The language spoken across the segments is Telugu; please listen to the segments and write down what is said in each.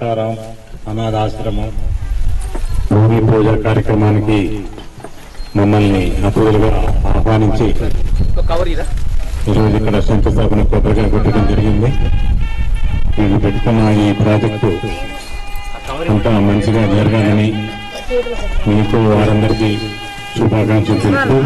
కృష్ణారాం అనాథాశ్రమం భూమి పూజ కార్యక్రమానికి మమ్మల్ని అతిథులుగా ఆహ్వానించి ఈరోజు ఇక్కడ శంకుస్థాపన కొబ్బరిగా కొట్టడం జరిగింది. మేము పెట్టుకున్న ఈ ప్రాజెక్టు అంతా మంచిగా జరగాలని మీకు వారందరికీ శుభాకాంక్షలు తెలుపుతూ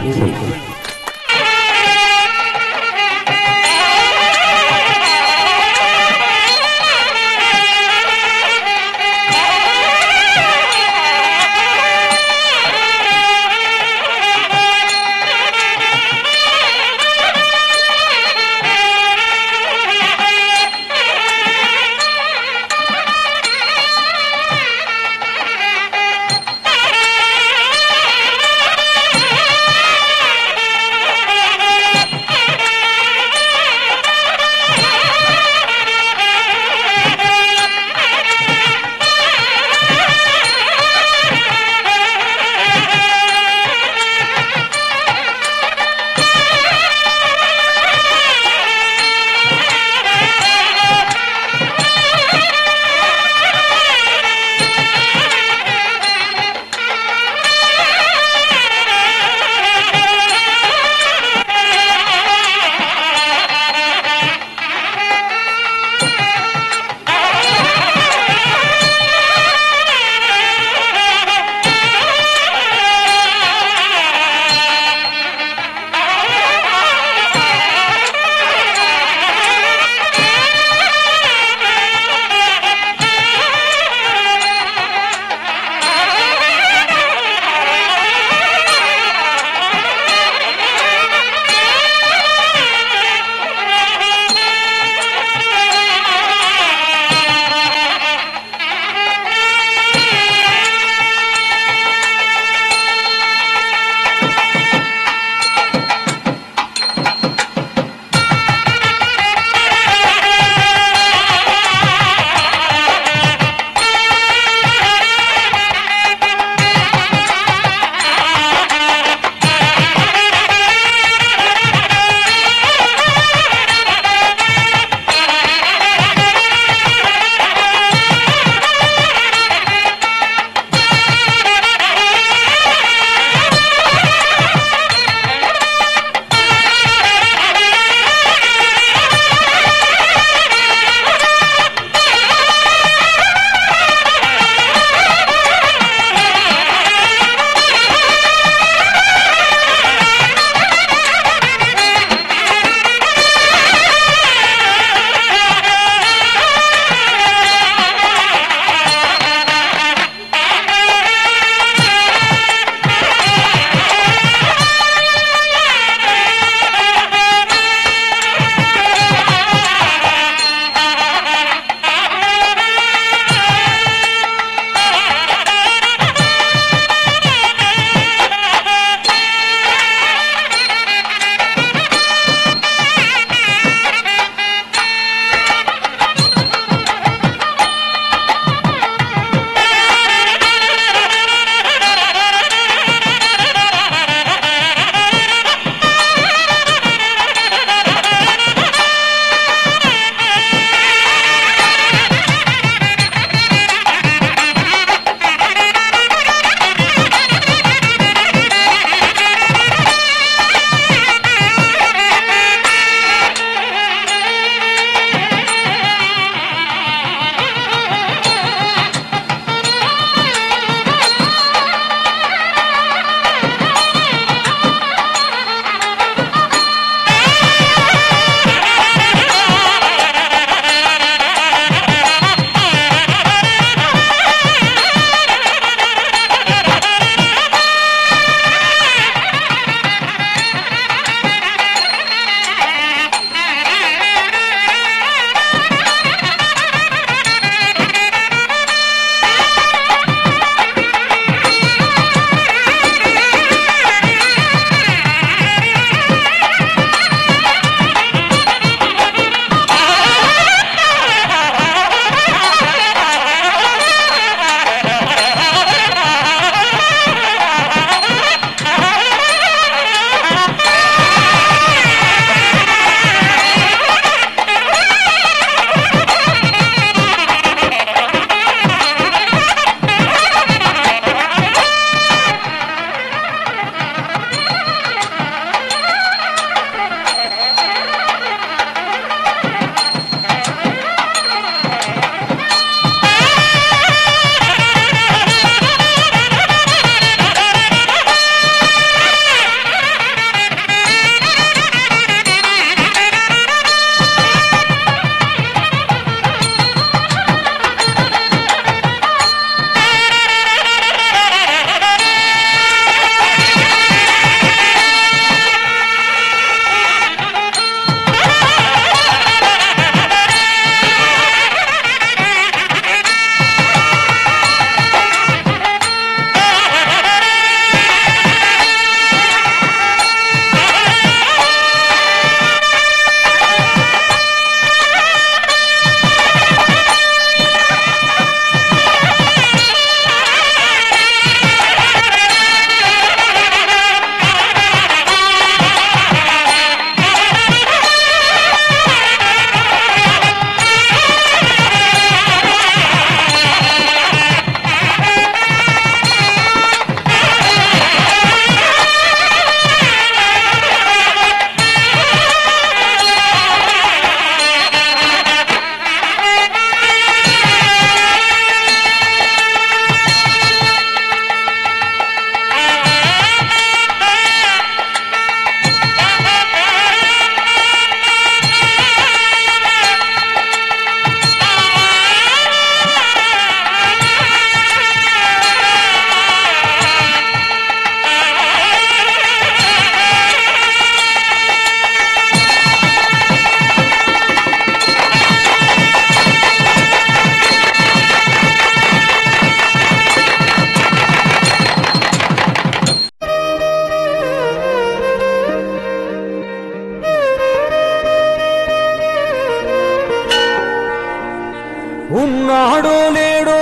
ఉన్నాడో లేడో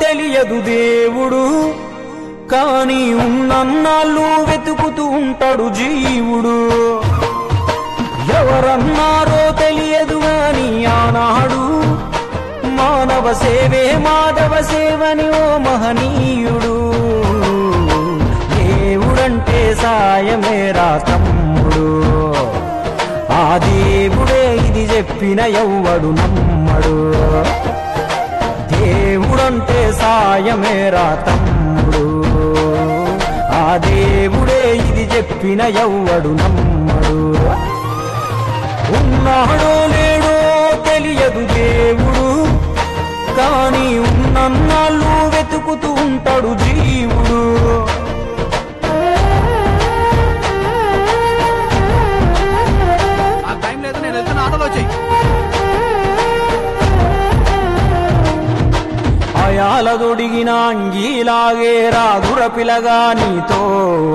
తెలియదు దేవుడు, కాని ఉన్నన్నాళ్ళు వెతుకుతూ ఉంటాడు జీవుడు. ఎవరన్నారో తెలియదు గాని ఆనాడు మానవ సేవే మాధవ సేవని ఓ మహనీయుడు. దేవుడంటే సాయమేరా తమ్ముడు, ఆ దేవుడే ఇది చెప్పిన ఎవ్వడు నమ్మడు. దేవుడంటే సాయమేరా తమ్ముడు, ఆ దేవుడే ఇది చెప్పిన ఎవ్వడు నమ్మడు. ఉన్నాడో లేడో తెలియదు దేవుడు, కాని ఉన్నన్నాళ్ళు వెతుకుతూ ఉంటాడు జీవుడు. అయాలదొడిగిన అంగీలాగే రాదుర పిలగా నీతో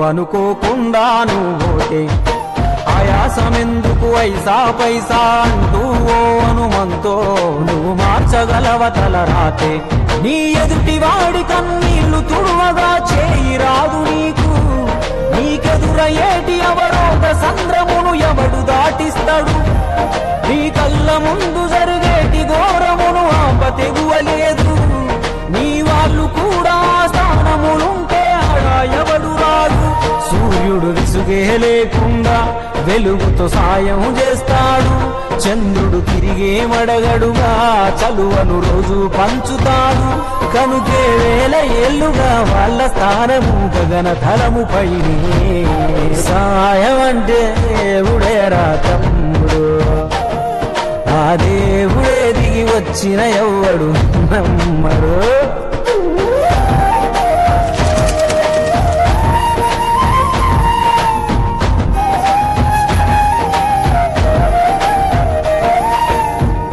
అనుకోకుండా నువ్వోటే. ఆయాసమెందుకు ఐసా పైసా అంటూ ఓ అనుమంతో నువ్వు మార్చగలవ తలరాతే. నీ ఎదుటి వాడి కన్నీళ్లు తుడవగా చేయి రాదు నీకు, నీకెదురయ్యేటి అవరోధ సంద్రమును ఎవడు దాటిస్తాడు. నీ కళ్ళ ముందు జరిగేటి ఘోరమును ఆప తెగువలేదు, నీ వాళ్ళు కూడా స్థానములుంటే ఆడా ఎవడు రాదు. సూర్యుడు విసుగే లేకుండా వెలుగుతో సాయం చేస్తాడు, చంద్రుడు తిరిగే మడగడుగా చలువను రోజు పంచుతాడు. కనుకే వేల ఏళ్లుగా వాళ్ళ స్థానము గగన తలముపైనే. సాయం అంటే దేవుడేరా తమ్ముడు, ఆ దేవుడే దిగి వచ్చిన ఎవ్వడు నమ్మడు.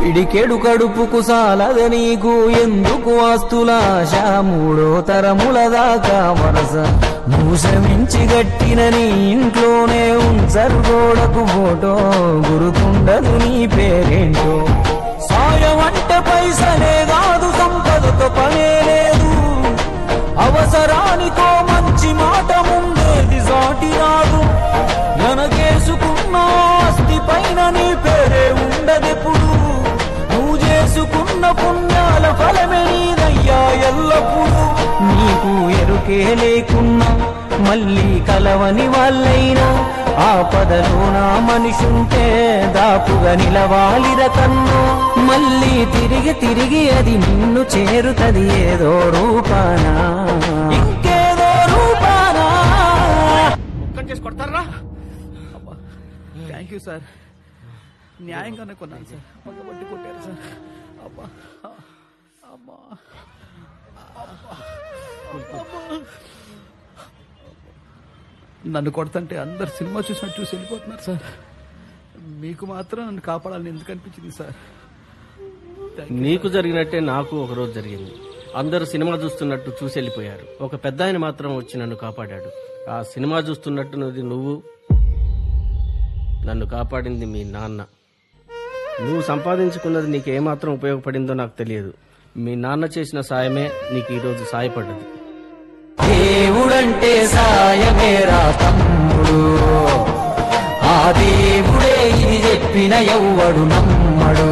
పిడికెడు కడుపుకు సాలద నీకు ఎందుకు ఆస్తులాశ, మూడో తరముల దాకా వరస నువ్వు శ్రమించి గట్టిన నీ ఇంట్లోనే ఉంచరు గోడకు ఫోటో, గురుతుండదు నీ పేరేంటో. సాయం అంటే పైసలే కాదు, సంపదతో పనే లేదు, అవసరానికో మంచి మాట ముందేది సాటి రాదు. వెనకేసుకున్న ఆస్తి పైన నీ పేరే ఉండదెప్పుడు, నువ్వు చేసుకున్న పుణ్యాల ఫలమే నీదయ్యా ఎల్లప్పుడు. నీకు ఎరుకే లేకున్నా మళ్ళీ కలవని వాళ్ళైనా, ఆపదలో నా మనిషుంటే దాపుగా నిలవాలిర కన్ను. మళ్ళీ తిరిగి తిరిగి అది నిన్ను చేరుతది ఏదో రూపానా, ఇంకేదో రూపానా. చేసి కొడతారా? థ్యాంక్ యూ సార్, న్యాయంగానే కొన్నాను సార్, పక్కబట్టి కొట్టారు సార్. అబ్బా అమ్మా నన్ను కొడతంటే అందరు సినిమా చూసినట్టు చూసి వెళ్ళిపోతున్నారు సార్. మీకు మాత్రం నన్ను కాపాడాలని ఎందుకు అనిపించింది సార్? నీకు జరిగినట్టే నాకు ఒకరోజు జరిగింది. అందరూ సినిమా చూస్తున్నట్టు చూసి వెళ్ళిపోయారు, ఒక పెద్ద ఆయన మాత్రం వచ్చి నన్ను కాపాడాడు. ఆ సినిమా చూస్తున్నట్టున్నది నువ్వు, నన్ను కాపాడింది మీ నాన్న. నువ్వు సంపాదించుకున్నది నీకు ఏమాత్రం ఉపయోగపడిందో నాకు తెలియదు, మీ నాన్న చేసిన సాయమే నీకు ఈరోజు సాయపడ్డది. దేవుడంటే సాయమేరా తమ్ముడు, ఆ దేవుడే ఇది చెప్పిన ఎవ్వడు నమ్మడు.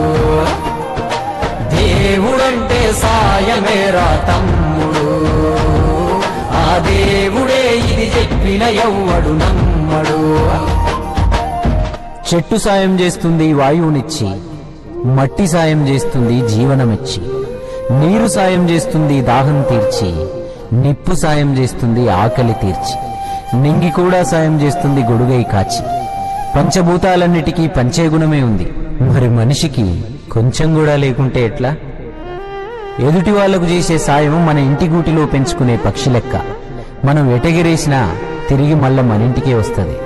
దేవుడంటే సాయమేరా తమ్ముడు, ఆ దేవుడే ఇది చెప్పిన ఎవ్వడు నమ్మడు. చెట్టు సాయం చేస్తుంది వాయువునిచ్చి, మట్టి సాయం చేస్తుంది జీవనమిచ్చి, నీరు సాయం చేస్తుంది దాహం తీర్చి, నిప్పు సాయం చేస్తుంది ఆకలి తీర్చి, నింగి కూడా సాయం చేస్తుంది గొడుగై కాచి. పంచభూతాలన్నిటికీ పంచేగుణమే ఉంది, మరి మనిషికి కొంచెం కూడా లేకుంటే ఎట్లా? ఎదుటి వాళ్లకు చేసే సాయం మన ఇంటి గూటిలో పెంచుకునే పక్షి లెక్క, మనం ఎటగిరేసినా తిరిగి మళ్ళా మన ఇంటికే వస్తుంది.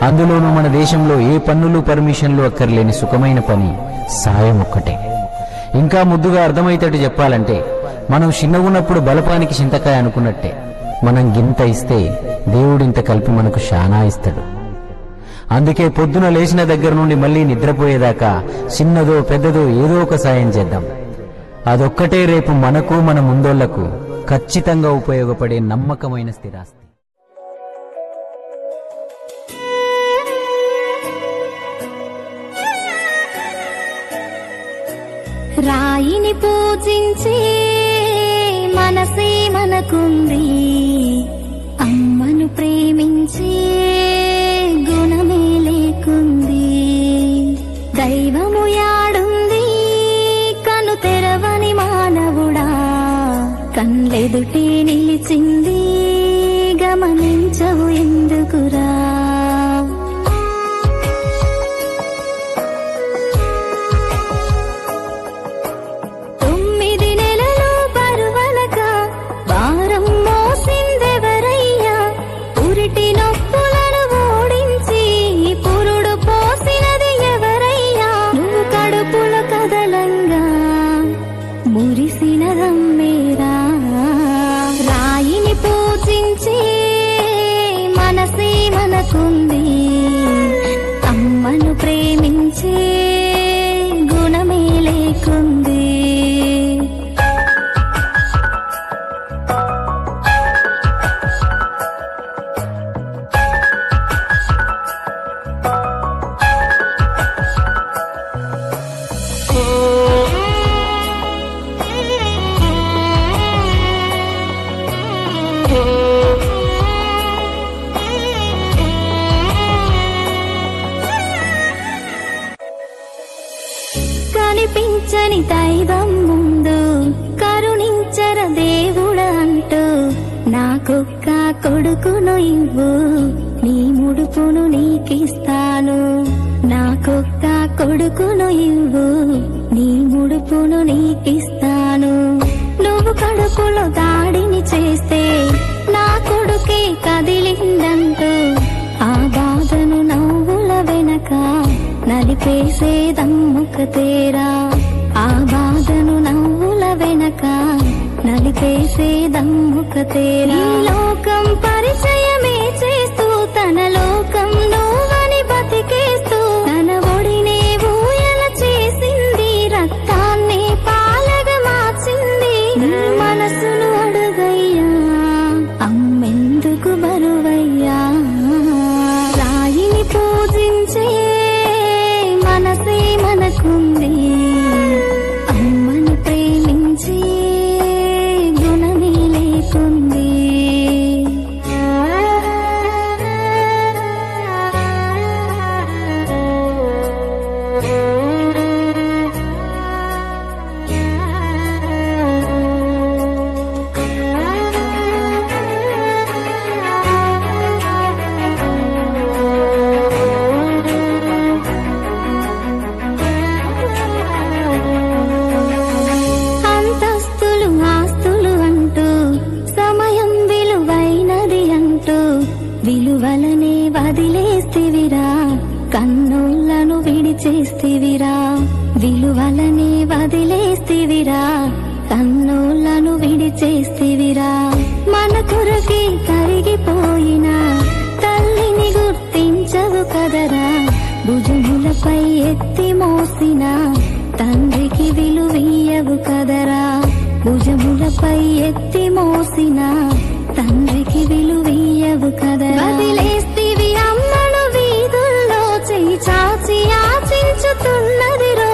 అందులోనూ మన దేశంలో ఏ పన్నులు పర్మిషన్లు అక్కర్లేని సుఖమైన పని సాయం ఒక్కటే. ఇంకా ముద్దుగా అర్థమైతేట్టు చెప్పాలంటే, మనం చిన్నగున్నప్పుడు బలపానికి చింతకాయ అనుకున్నట్టే, మనం గింత ఇస్తే దేవుడింత కలిపి మనకు శానా ఇస్తాడు. అందుకే పొద్దున లేచిన దగ్గర నుండి మళ్ళీ నిద్రపోయేదాకా చిన్నదో పెద్దదో ఏదో ఒక సాయం చేద్దాం. అదొక్కటే రేపు మనకు మన ముందోళ్లకు ఖచ్చితంగా ఉపయోగపడే నమ్మకమైన స్థిరాస్తి. రాయిని పూజించే మనసే మనకుంది, అమ్మను ప్రేమించే గుణమే లేకుంది. దైవము యాడుంది కను తెరవని మానవుడా, కళ్ళెదుటే నిలిచింది గమనించవు ఎందుకురా. రాయిని పూజించే మనసే మనకుంది, అమ్మను ప్రేమించే గుణమే లేకుంది. కనిపించని దైవం ముందు కరుణించర దేవుడు అంటూ, నాకొక్క కొడుకును ఇవ్వు నీ ముడుపును నీకిస్తాను. నాకొక్క కొడుకును ఇవ్వు నీ ముడుపును నీకిస్తాను. నువ్వు కడుపులో దాడిని చేస్తే నా కొడుకే కదిలిందంటూ, ఆ బాధను నవ్వుల వెనక నలిపేసేదమ్మొక తేరా. ఆ బాధను నవ్వుల వెనక నలిపేసేదమ్మొక తేరా. ఈ లోకం పరిచయమే చేస్తూ తన లోకం నువ్వని బతికేస్తూ, తన ఒడినే ఊయల చేసింది, రక్తాన్ని పాలగా మార్చింది. నీ మనసును అడుగయ్యా, అమ్మెందుకు బరువయ్యా. రాయిని పూజించే మనసే మనకుంది, అమ్మను ప్రేమించే గుణమే లేకుంది. అంతస్తులు ఆస్తులు అంటూ, సమయం విలువైనది అంటూ, విలువలనే వదిలేస్తివిరా, కన్నులను విడిచేస్తివిరా. విలువలనే వదిలేస్తివిరా, కన్నులను విడిచేస్తివిరా. మన కొరకే కరిగిపోయిన తల్లిని గుర్తించవు కదరా. భుజములపై ఎత్తి మోసిన తండ్రికి విలువీయవు కదరా. భుజములపై ఎత్తి మోసిన తండ్రికి విలువీయవు కదరా. వదిలేస్తివి అమ్మను వీధుల్లో, చెయ్యి చాచి యాచించుతున్నదిరో.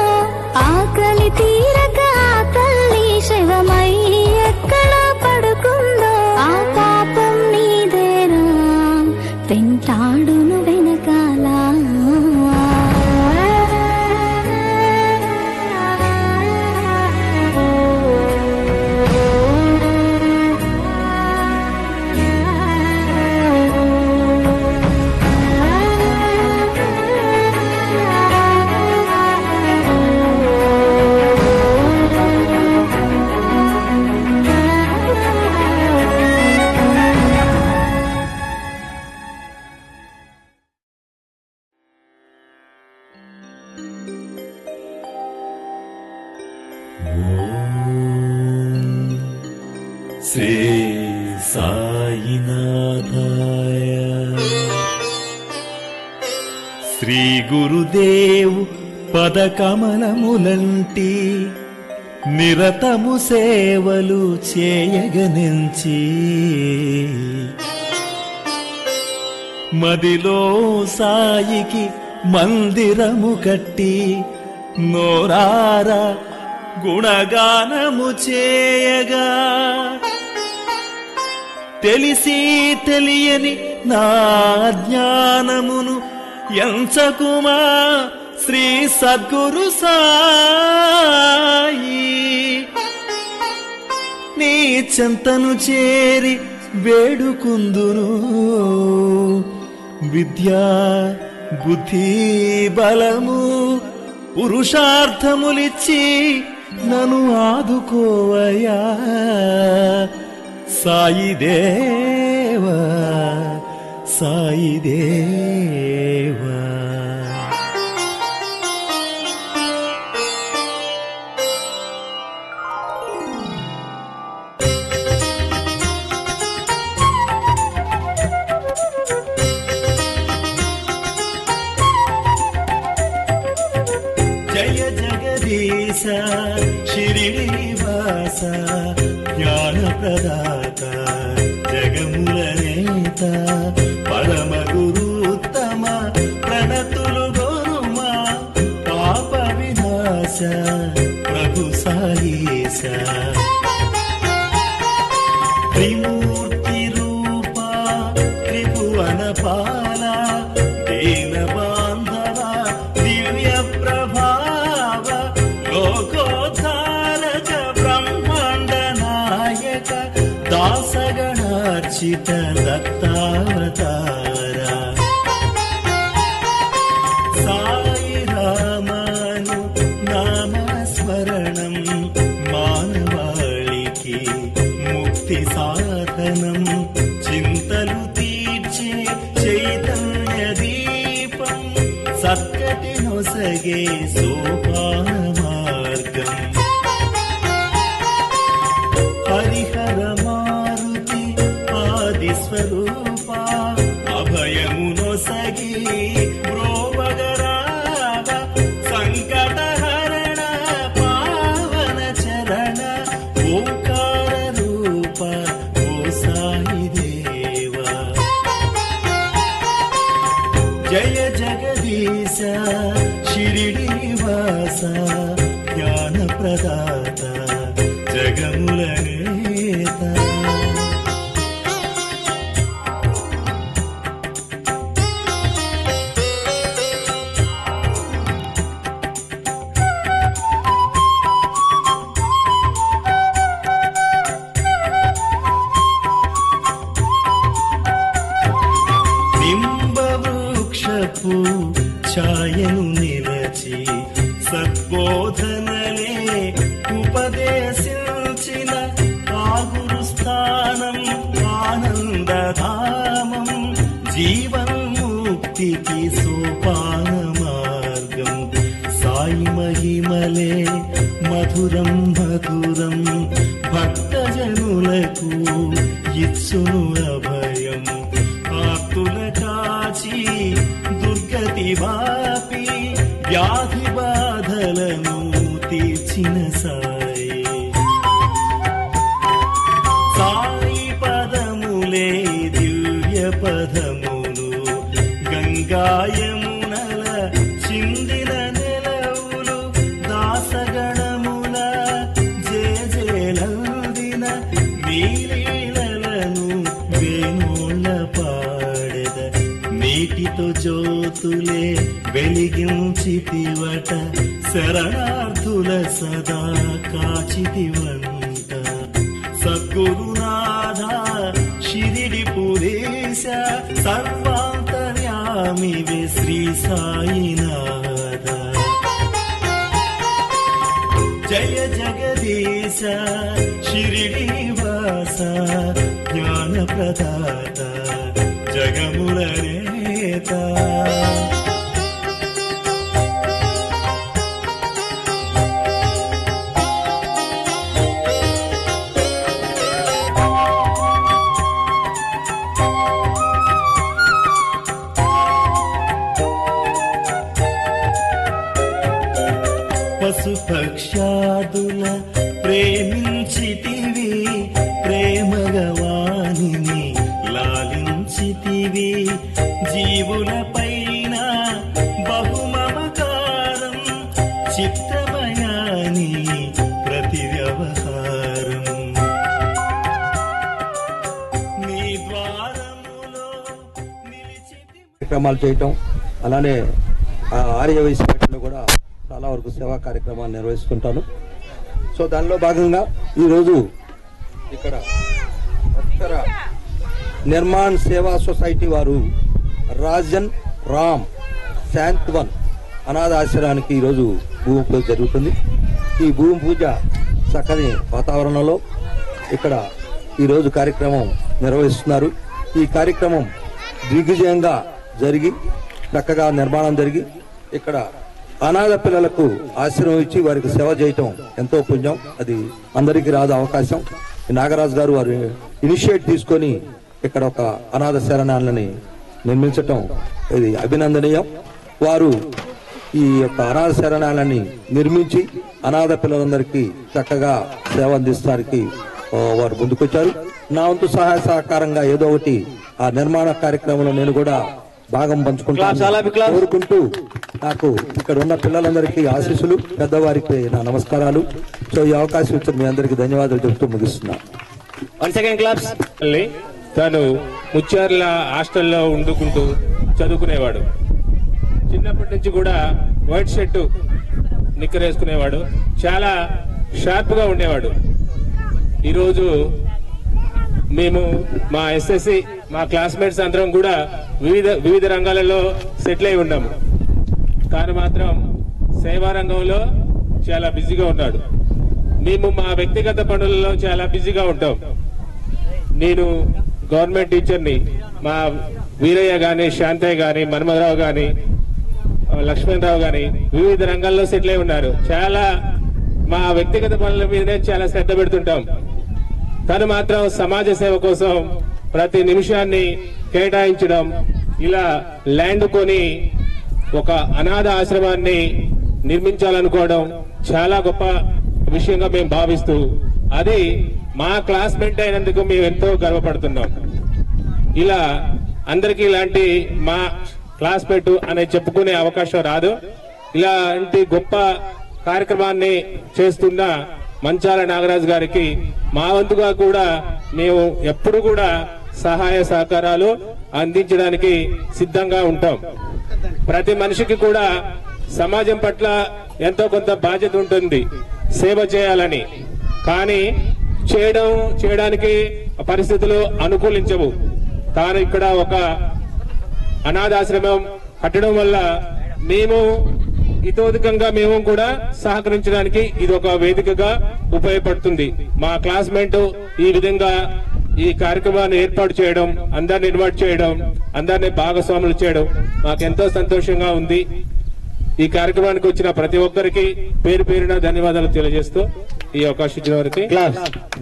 ఆకలి తీరక ఆ తల్లి శవమై ఎక్కడా పడుకుందో, ఆ పాపం నీదేరా వెంటాడును వెనకాల. శ్రీ సాయినాథాయ. శ్రీ గురుదేవు పదకమలములంటి నిరతము సేవలు చేయగనించి మదిలో సాయికి మందిరము కట్టి నోరారా గుణగానము చేయగా తెలిసి తెలియని నా జ్ఞానమును ఎంచకుమా శ్రీ సద్గురు సాయి. నీ చెంతను చేరి వేడుకుందును విద్యా బుద్ధి బలము పురుషార్థములిచ్చి నన్ను ఆదుకోవయా సాయి దేవా సాయి దేవా. జయ జగదీశ శిరిడివాస జ్ఞాన ప్రదాత జగముల నేత పరమ గురుత్తమ ప్రణతులు గోరుమా పాప వినాశ ప్రభు సాయిశ. త్రిమూర్తి రూప త్రిభువన పాల దీన బాంధవ దివ్య ప్రభావ లోకోద్ధారక బ్రహ్మాండ నాయక దాసగణార్చిత దత్తావతార. సాయి రామను నామస్మరణం మానవాళికి ముక్తి సాధనం చింతలు తీర్చే చైతన్య దీపం సత్కటి నొసగే సోపాన మార్గం. హరిహర మారుతి ఆది స్వరూప అభయము నొసగి బ్రోవగరాగ సంకట హరణ పావన చరణ ఓంకార రూప ఓ సాయి దేవా. జయ జగదీశ శిరిడివాస జ్ఞాన ప్రదాత జగముల నేత. నింబవృక్షపు ఛాయను నిలచి సద్బోధనలే ఉపదేశించిన ఆగురు స్థానం ఆనందధామం జీవన్ముక్తికి సోపాన మార్గం. సాయి మహిమలే మధురం మధురం భక్తజనులకు ఇచ్చును అభయం. ఆర్తుల కాచి దుర్గతి వాపి వ్యాధి బాధలను తీర్చిన సాయి. సాయి పదములే దివ్య పదములు గంగాయమునల చిందిన నెలవులు దాసగణముల జేజేలందిన నీలీలను వేణోళ్ళ పాడెద. నీటితో జ్యోతులే వెలిగించితివట శరణార్థుల సదా కాచితివంట. సద్గురునాథ శిరిడి పురేశ సర్వాంతర్యామివే శ్రీ సాయినాథ. జయ జగదీశ శిరిడివాస జ్ఞాన ప్రదాత జగముల నేత. పశుపక్ష్యాదుల ప్రేమించితివి ప్రేమగవాణిని లాలించితివి జీవుల పైన బహుమమకారం చిత్తమయాని ప్రతి వ్యవహారం నీ ద్వారములో నిలిచితి కార్యక్రమాలు చేయటం అలానే ఆర్య వైశ్యంలో కూడా చాలా వరకు సేవా కార్యక్రమాలు నిర్వహిస్తుంటాను. సో దానిలో భాగంగా ఈరోజు ఇక్కడ అక్షర నిర్మాణ్ సేవా సొసైటీ వారు రాజన్ రామ్ శాంత్వన్ అనాథ ఆశ్రయానికి ఈరోజు భూమి పూజ జరుగుతుంది. ఈ భూమి పూజ చక్కని వాతావరణంలో ఇక్కడ ఈరోజు కార్యక్రమం నిర్వహిస్తున్నారు. ఈ కార్యక్రమం దిగ్విజయంగా జరిగి చక్కగా నిర్మాణం జరిగి ఇక్కడ అనాథ పిల్లలకు ఆశ్రమం ఇచ్చి వారికి సేవ చేయటం ఎంతో పుణ్యం. అది అందరికీ రాదు అవకాశం. నాగరాజు గారు వారు ఇనిషియేట్ తీసుకొని ఇక్కడ ఒక అనాథ శరణాలని నిర్మించటం ఇది అభినందనీయం. వారు ఈ యొక్క అనాథ శరణాలని నిర్మించి అనాథ పిల్లలందరికీ చక్కగా సేవ అందిస్తానికి వారు ముందుకొచ్చారు. నా వంతు సహాయ సహకారంగా ఏదో ఒకటి ఆ నిర్మాణ కార్యక్రమంలో నేను కూడా భాగం పంచుకుంటాను కోరుకుంటూ నాకు ఇక్కడ ఉన్న పిల్లలందరికీ ఆశీస్సులు, పెద్దవారికి నా నమస్కారాలు. సో ఈ అవకాశం ఇచ్చిన మీ అందరికీ ధన్యవాదాలు చెబుతూ ముగిస్తున్నాను. తను ముచ్చార్ల హాస్టల్లో ఉండుకుంటూ చదువుకునేవాడు. చిన్నప్పటి నుంచి కూడా వైట్ షర్టు నిక్కరేసుకునేవాడు. చాలా షార్ప్ గా ఉండేవాడు. ఈరోజు మేము మా ఎస్ఎస్సి మా క్లాస్మేట్స్ అందరం కూడా వివిధ రంగాలలో సెటిల్ అయి ఉన్నాము. కానీ మాత్రం సేవా రంగంలో చాలా బిజీగా ఉన్నాడు. మేము మా వ్యక్తిగత పనులలో చాలా బిజీగా ఉంటాం. నేను గవర్నమెంట్ టీచర్ని. మా వీరయ్య గాని, శాంతయ్య గాని, మన్మధరావు గాని, లక్ష్మణరావు గాని వివిధ రంగాల్లో సెటిల్ అయి ఉన్నారు. చాలా మా వ్యక్తిగత పనుల మీదనే చాలా శ్రద్ధ పెడుతుంటాం. తను మాత్రం సమాజ సేవ కోసం ప్రతి నిమిషాన్ని కేటాయించడం, ఇలా ల్యాండ్ కొని ఒక అనాథ ఆశ్రమాన్ని నిర్మించాలనుకోవడం చాలా గొప్ప విషయంగా మేము భావిస్తూ, అది మా క్లాస్మేట్ అయినందుకు మేము ఎంతో గర్వపడుతున్నాం. ఇలా అందరికీ ఇలాంటి మా క్లాస్మేట్ అనే చెప్పుకునే అవకాశం రాదు. ఇలాంటి గొప్ప కార్యక్రమాన్ని చేస్తున్న మంచాల నాగరాజు గారికి మా వంతుగా కూడా మేము ఎప్పుడు కూడా సహాయ సహకారాలు అందించడానికి సిద్ధంగా ఉంటాం. ప్రతి మనిషికి కూడా సమాజం పట్ల ఎంతో కొంత బాధ్యత ఉంటుంది, సేవ చేయాలని. కానీ చేయడానికి పరిస్థితులు అనుకూలించవు. తాను ఇక్కడ ఒక అనాథాశ్రమం కట్టడం వల్ల మేము ఇతోధికంగా మేము కూడా సహకరించడానికి ఇది ఒక వేదికగా ఉపయోగపడుతుంది. మా క్లాస్మేట్ ఈ విధంగా ఈ కార్యక్రమాన్ని ఏర్పాటు చేయడం, అందరిని ఇన్వైట్ చేయడం, అందరినీ భాగస్వాములు చేయడం మాకెంతో సంతోషంగా ఉంది. ఈ కార్యక్రమానికి వచ్చిన ప్రతి ఒక్కరికి పేరు పేరున ధన్యవాదాలు తెలియజేస్తూ ఈ అవకాశం ఇచ్చిన వారికి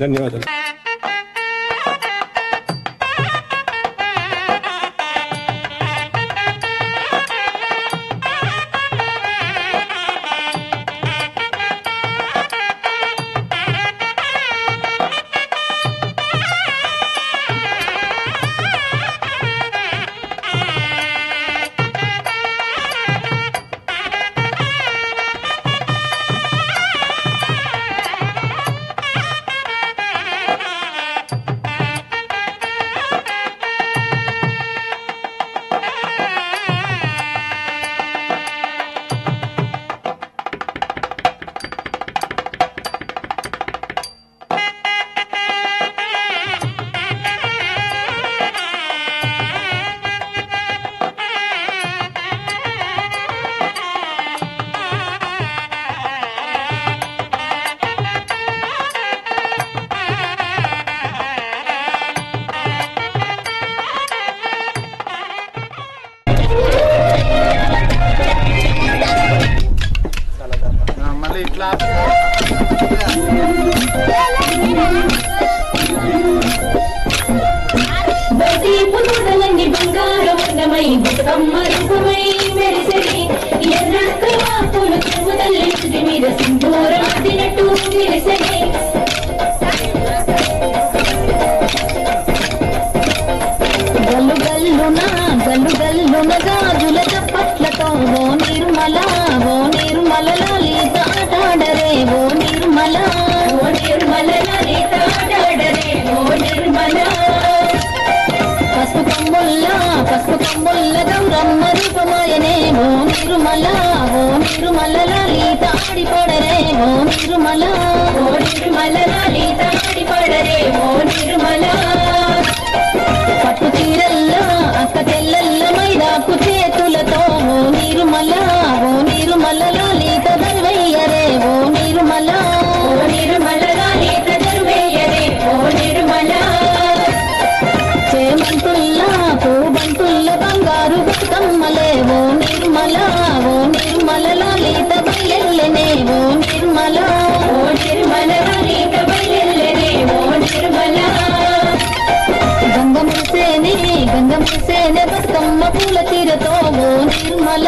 ధన్యవాదాలు. పసుపు కమ్ముల్ల గౌరమ్మ రూపమాయనే ఓ నిర్మల లలిత ఆడిపడరే ఓ నిర్మల లలిత ఆడిపడరే ఓ నిర్మల పట్టు చీరల్ల అక్క చెల్లెల్ల మైదాకు చేతులతో ఓ నిర్మల లలిత దర్వయ్యరే ఓ నిర్మల లలిత దర్వయ్యరే ఓ నిర్మల చేమంతుల్లా పూబంతుల్ల బంగారు బతుకమ్మలే ఓ నిర్మల లలిత బయలెల్లనే ఓ నిర్మల లలిత బయలెల్లనే ఓ నిర్మల గంగముసేనే బతుకమ్మ పూల తీరతో ఓ నిర్మల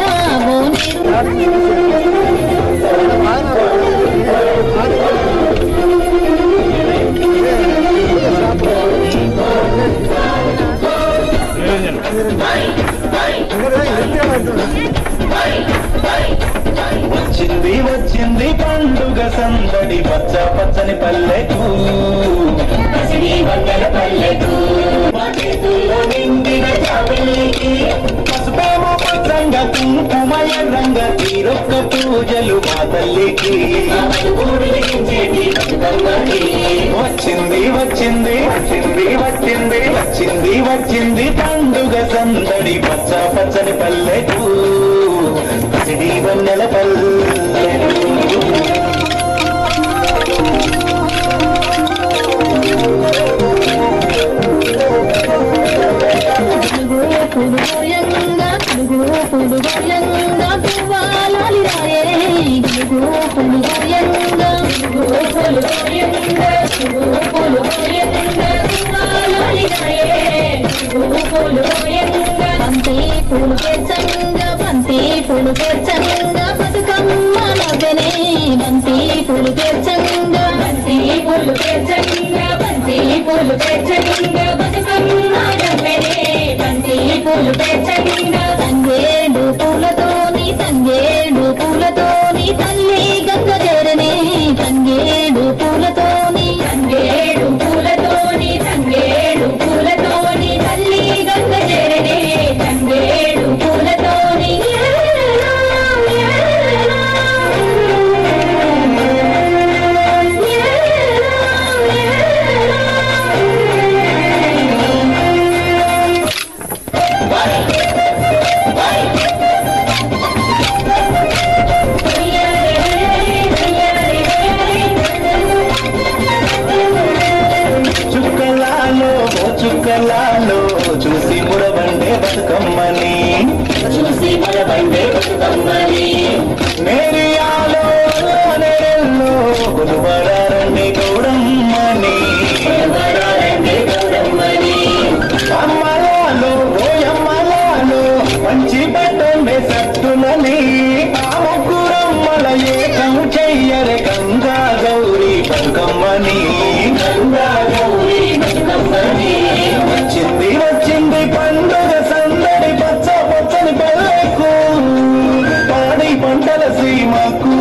వచ్చింది వచ్చింది పండుగ సందడి పచ్చ పచ్చని పల్లెకు పసుపేమో పచ్చంగా కుంకుమయ రంగ తీరొక్క పూజలు మా తల్లికి వచ్చింది వచ్చింది వచ్చింది వచ్చింది వచ్చింది వచ్చింది పండుగ సందడి పచ్చ పచ్చని పల్లెకు పసిడి వన్నెల పల్లెకు బంతి పూలు పేర్చంగా బతుకమ్మ నవ్వెనే బంతి పూలు పేర్చంగా బతుకమ్మ నవ్వెనే బంతి పూలు పేర్చంగా తంగేడు పూలతోని తల్లి గంగ చేరనే తంగేడు పూలతోని తల్లి గంగ చేరనే తంగేడు పూలతోని చుక్కలాలో చూసి మురబండే బతుకమ్మని మేరియాలో నెరల్లో కొలువరారండి గౌరమ్మని అమ్మలాలో ఓయమ్మలాలో మంచి పెట్టండి సత్తులని ఆ ముగ్గురమ్మల ఏకం చెయ్యరే గంగా గౌరీ బతుకమ్మని వచ్చింది వచ్చింది పండుగ సందడి పచ్చ పచ్చని పల్లెకు పాడి పంటల సీమకు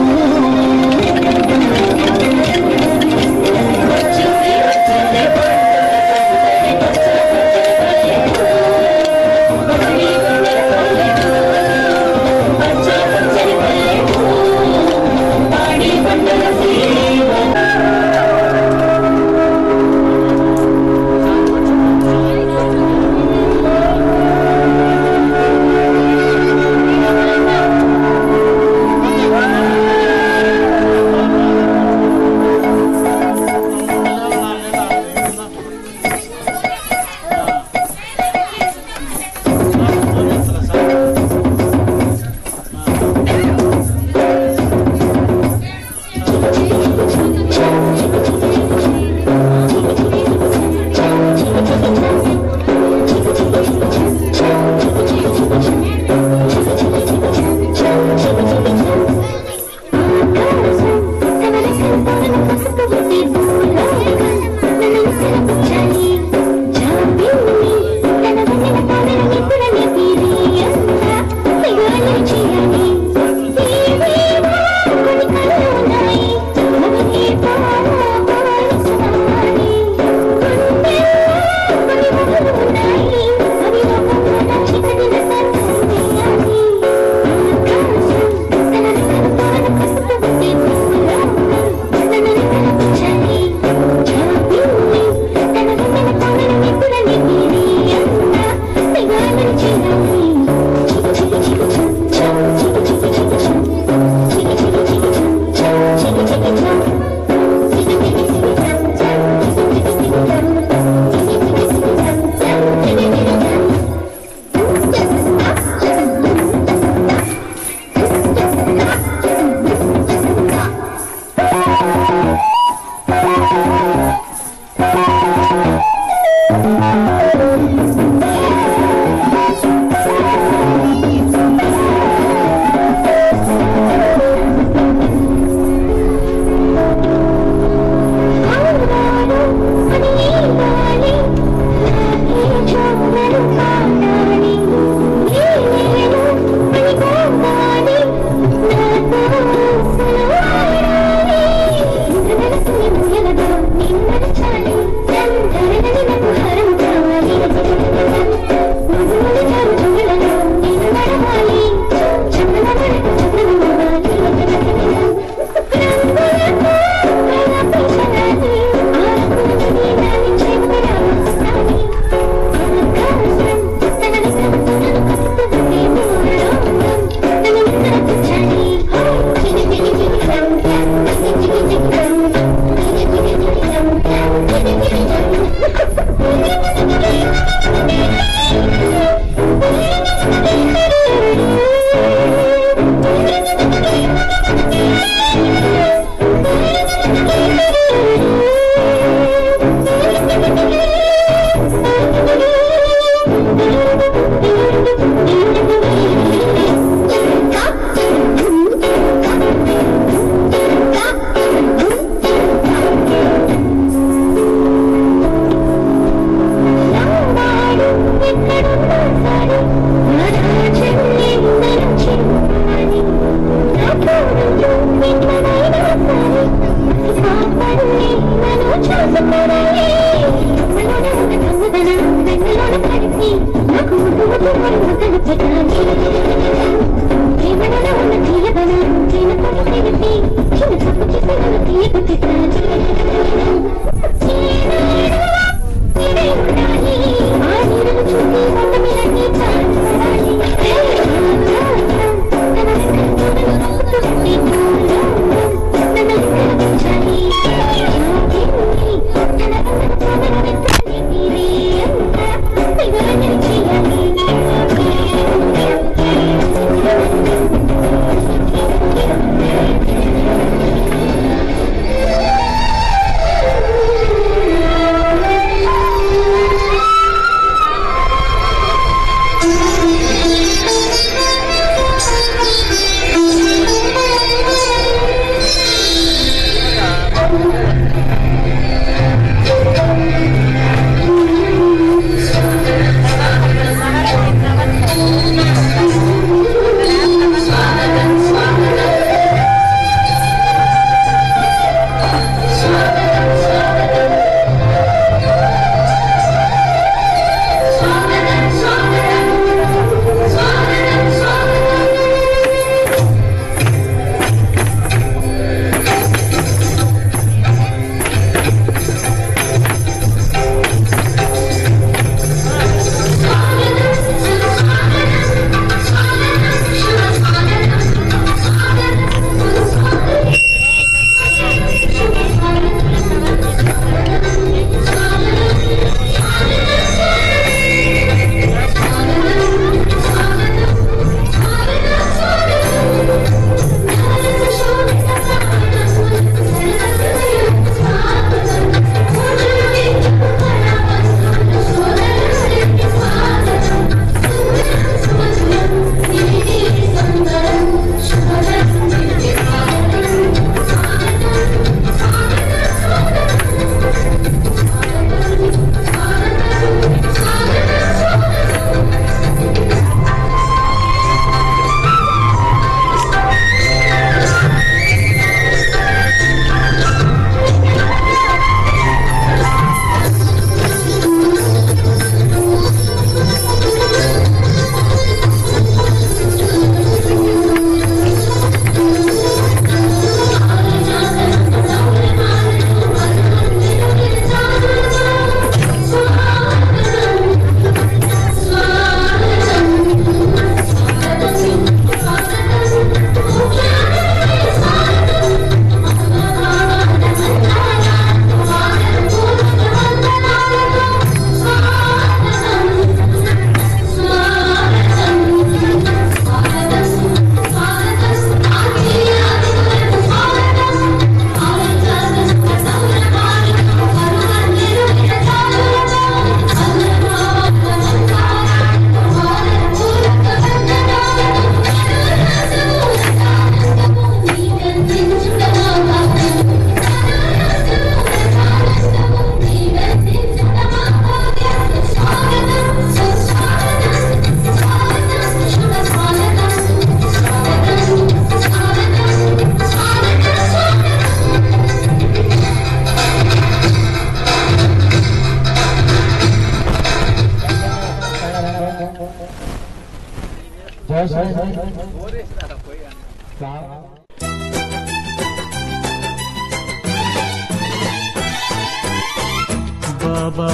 బాబా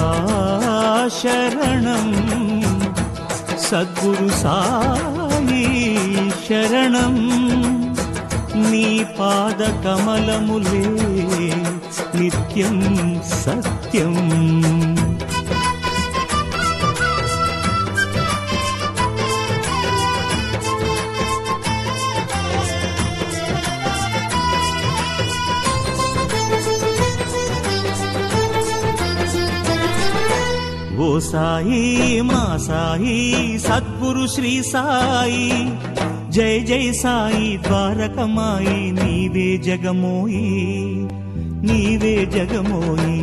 శరణం సద్గురు సాయి శరణం నీ పాద కమలములే నిత్యం సత్యం ఓ సాయి మా సాయి సద్గురు శ్రీ సాయి జై జై సాయి ద్వారకమాయి నీవే జగమోయి నీవే జగమోయి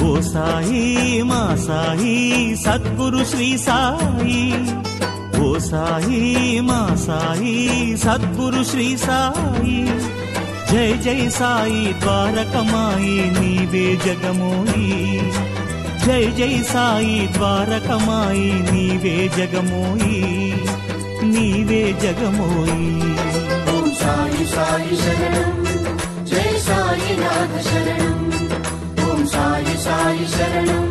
ఓ సాయి మా సాయి సద్గురు శ్రీ సాయి ఓ సాయి మా సాయి సద్గురు శ్రీ సాయి జై జై సాయి ద్వారకమాయి నీవే జగమోయి జై జై సాయి ద్వారకమాయి నీవే జగమోయి నీవే జగమోయి ఓం సాయి సాయి శరణం జై సాయినాథ శరణం ఓం సాయి సాయి శరణం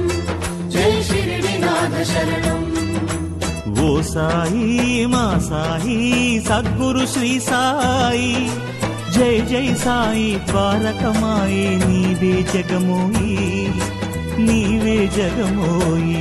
జై షిరిడినాథ శరణం ఓ సాయి మా సాయి సద్గురు శ్రీ సాయి జై జై సాయి ద్వారకమాయి నీవే జగమోయి నీవే జగమోయి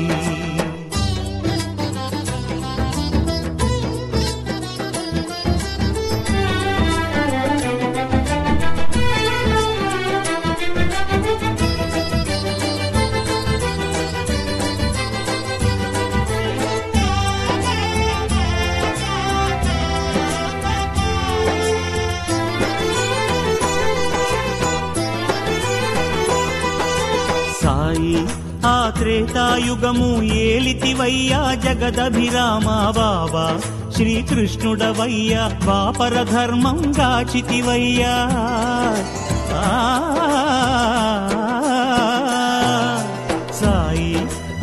సాయి ఆ త్రేతాయుగము ఏలితివయ్యా జగదభిరామ బాబా శ్రీకృష్ణుడవయ్యా ద్వాపర ధర్మం గాచితివయ్యా సాయి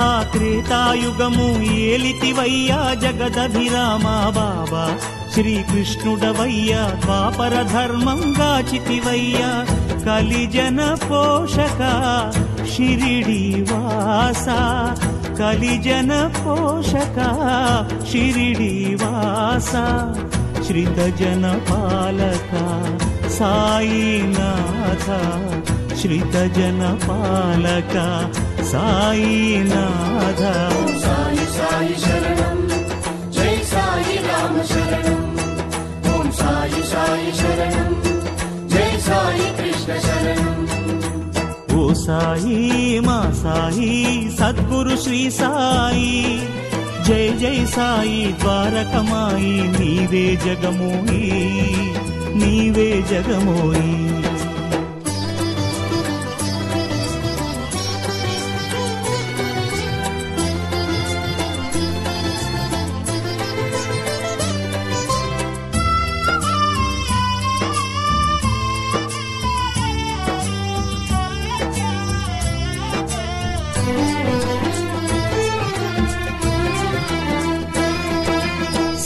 ఆ త్రేతాయుగము ఏలితివయ్యా జగదభిరామ బాబా శ్రీకృష్ణుడవయ్యా ద్వాపర ధర్మం గాచితివయ్యా కలిజన పోషక షిరిడి వాస కలిజన పోషక షిరిడి వాస శ్రితజన పాలక సాయినాథ శ్రితజన పాలక సాయినాథ సాయి సాయి శరణం జై సాయి రామ శరణం ఓం సాయి సాయి శరణం జై సాయి కృష్ణ శరణం ఓ సాయి మా సాయి సద్గురు శ్రీ సాయి జై జై సాయి ద్వారకమాయి నీవే జగమోయి నీవే జగమోయి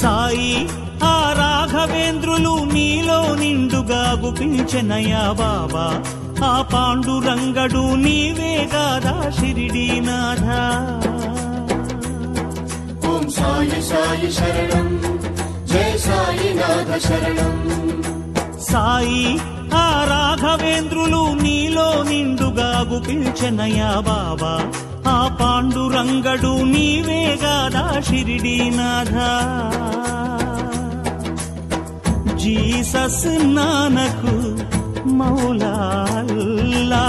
సాయి ఆ రాఘవేంద్రులు నీలో నిండుగా గుపించనయా బాబా ఆ పాండురంగడు నీవే గాదా షిరిడీనాథ ఓం సాయి సాయి శరణం జై సాయినాథ శరణం సాయి ఆ రాఘవేంద్రులు నీలో నిండుగా గుపించనయా బాబా ఆ పాండురంగడు నీవే గాదా షిరిడీనాథ జీసస్ నానకు మౌలా అల్లా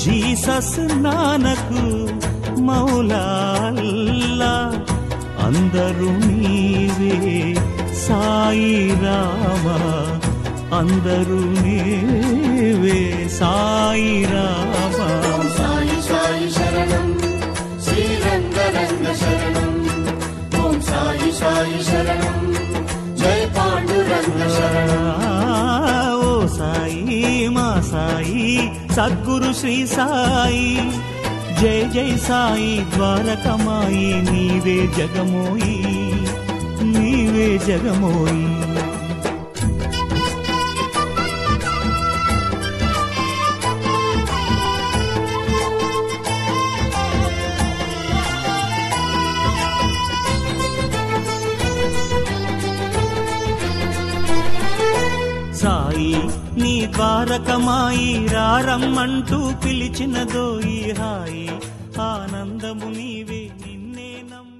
జీసస్ నానకు మౌలా అల్లా అందరూ నీవే సాయి రామ అందరూ నీవే సాయి రామ సాయి సాయి శరణం శ్రీరంగరంగ శరణం ఓం సాయి సాయి శరణం జై పాండురంగ శరణం ఓ సాయి మా సాయి సద్గురు శ్రీ సాయి జై జై సాయి ద్వారకమాయి నీవే జగమోయి నీవే జగమోయి సాయి నీ ద్వారకమాయి రారమ్మంటూ పిలిచినదో ఈ హాయి ఆనందము నీవే నిన్నే నమ్ము